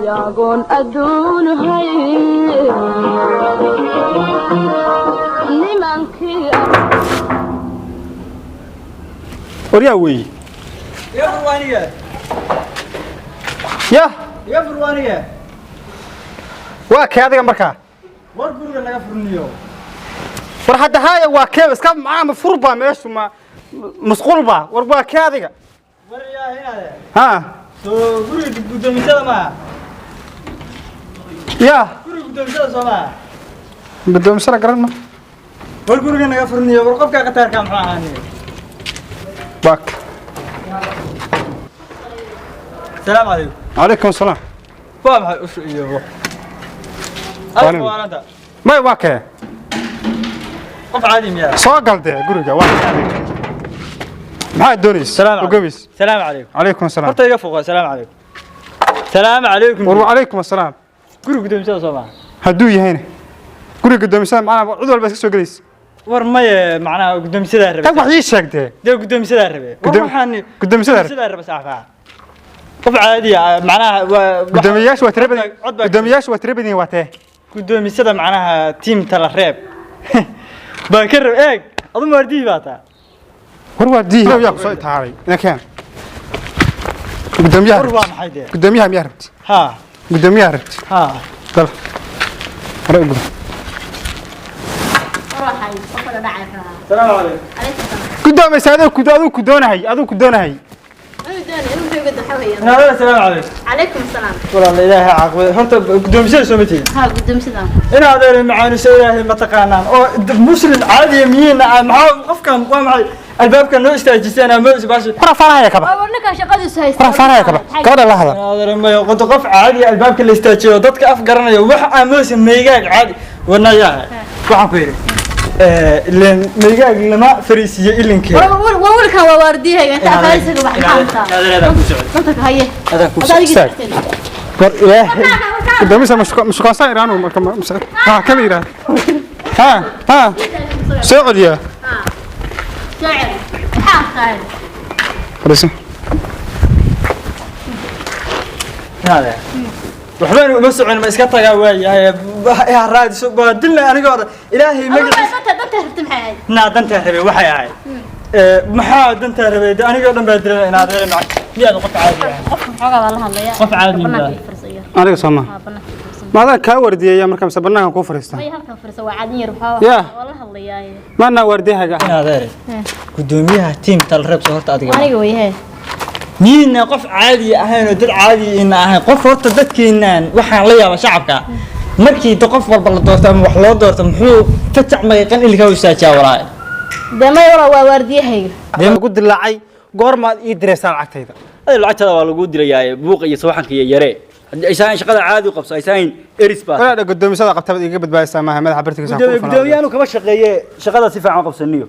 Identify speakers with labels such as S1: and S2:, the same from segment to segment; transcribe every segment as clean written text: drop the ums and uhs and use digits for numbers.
S1: ياقون أدون هاي نمانكي
S2: ورياوي
S3: يا فروانية يا فروانية
S2: واكي هذا مركا
S3: ورقوا لنا فرنيو
S2: ورحد هاي واكي بس كم معاه مفربة ماشي ما مسقولبة ورواكي هذا
S3: وريا هنا
S2: ها
S3: guri gudoomisada ma
S2: يا
S3: guri gudoomisada Soomaa
S2: بدهم سرق رنا
S3: war guriga naga furniyo war qofka qataarka maxaa ahaanay
S2: واك
S3: السلام عليكم
S2: عليكم السلام
S3: waa maxay u sheeyo
S2: Waalaikum. ما واكي
S3: qof caadi miyaa
S2: soo galde guriga waa maxaa doonaysaa
S3: السلام عليكم
S2: وقبيس
S3: السلام عليكم
S2: عليكم السلام
S3: horta iga foqo السلام عليكم السلام عليكم
S2: وعليكم السلام
S3: guri gudoomisada Soomaa
S2: hadduu yahayna guriga gudoomisada macnaha cid walba iska soo galaysa
S3: war maye macnaha gudoomisada rabe
S2: tag wax ii sheegtee
S3: dee gudoomisada rabe waxaan
S2: gudoomisada
S3: rabe saafaa qof caadi ah macnaha
S2: gudoomiyaashu waa tirabadii gudoomiyaashu waa tirabadii waa tee
S3: gudoomisada macnaha team tala reeb baa ka rab eeg adu maardii baa taa
S2: war waa dii yaa ku soo taaray inakeen gudoomiyaha
S3: war waa maxay dee
S2: gudoomiyaha miyaa rabti
S3: ha
S2: gudoomiyaha rabti
S3: ha
S2: dal hore ugu
S3: السلام عليكم
S2: gudoomiyaha aduu ku doonahay aduu ku doonahay
S3: السلام عليكم
S4: عليكم السلام
S3: والله إلهي عاقبة هرت قدوم شيء سويتين
S4: ها قدام سلام
S3: أنا هذا معاني سوي إلهي ما تقانان أو مسلم عادي يمين معه قفكم ومعي الباب كان نو استاجسين أنا موس باش
S2: fara faraaya kaba
S4: أورنك شقادي سهيست
S2: fara faraaya kaba gabadha la hadal
S3: هذا لما قلت قف عادي الباب كان استاجيه ضدك أفقرنا وح موس ميجاك عادي ونياه وحفير لين ميجاك لما فريسية إلين كي
S4: وأول كان وارديها أنت خايسك وبحثها
S3: هذا
S4: قلتك هاي
S3: هذا
S2: استاذ war ilaahay gudoomiyaha mashquul qaasan iraan marka ha kama iraan ha soo celiya
S4: شاعر حاخر
S2: فريسة
S3: هذا وحبان ومسعون ما إسكتها يا ويا يا راد شو بدلنا أنا قاعد إلهي ما
S4: دنت هرتم حي
S3: نا دنت هربي وحي هاي محا دنت هربي أنا قاعد بدل أنا هذا معك يا قف عادي
S4: حاجة والله الله يا
S3: قف عادي
S2: adiga soo ma maada ka wardiyay marka sabanaha ku fariistaa
S4: ما يهلك فرصة وعادي يروحوا
S2: يا
S4: والله الله يا
S2: maana wardiyaha
S3: هذا قدوميها تيم تلرب صورت أديك
S4: أنا قوي
S3: نينا قف عادي أهين ودل عادي إن أهين قف ورت دتك إنن وحنا ليا وشعبك مركي تقف والله دورت وحلا دورت محو فتح ما يقن اللي كانوا يستأجروا وراي
S4: ده ما يورا ورديه هي
S2: ده قد لacay goorma ii direysaan lacagtayda
S5: هذا العتاد والله قود لي بوق يسوحن كي يري إنسان شغله عادي وقبص إنسان إريس باس
S2: walaal gudoomisada qabta iga badbaaysa maaha madaxa bartigiisa ku fanaa
S5: قدوميانو كم شقية شغله سيف عن قبص النيو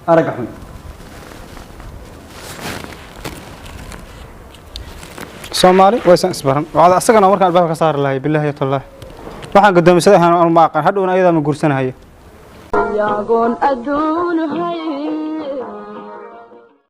S5: أرجعهم
S2: Soomaali waysan isbaran waxa asagana markaan albaabka ka saar lahay billahi taala waxaan gudoomisada ahaan ma aqaan hadhow ayada ma guursanahay
S1: ياقون أدون هاي